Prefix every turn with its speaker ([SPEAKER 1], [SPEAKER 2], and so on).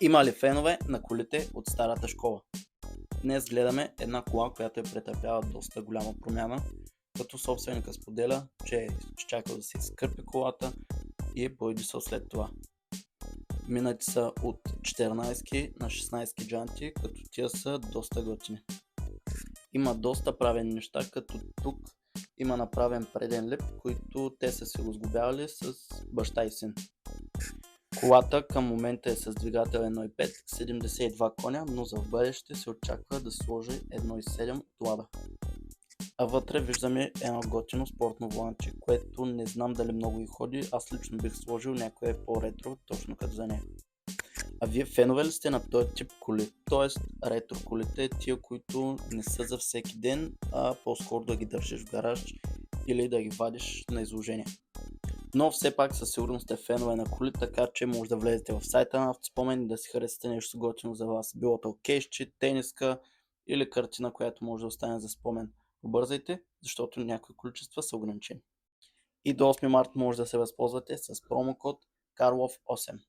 [SPEAKER 1] Има ли фенове на колите от старата школа? Днес гледаме една кола, която е претърпяла доста голяма промяна, като собственика споделя, че е чакал да се изкърпи колата и е боядисал след това. Минати са от 14 на 16 джанти, като тия са доста готини. Има доста правени неща, като тук има направен преден лип, които те са се сглобявали с баща и син. Колата към момента е с двигател 1.5, 72 коня, но за в бъдеще се очаква да сложи 1.7 от лада. А вътре виждаме едно готино спортно воланче, което не знам дали много и ходи, аз лично бих сложил някое по-ретро, точно като за нея. А вие фенове ли сте на този тип коли? Т.е. ретро колите, тия, които не са за всеки ден, а по-скоро да ги държиш в гараж или да ги вадиш на изложение. Но все пак със сигурност сте фенове на коли, така че може да влезете в сайта на Автоспомен и да си харесате нещо готино за вас. Било то кейсче, тениска или картина, която може да остане за спомен. Побързайте, защото някои количества са ограничени. И до 8 март може да се възползвате с промокод Karlov8.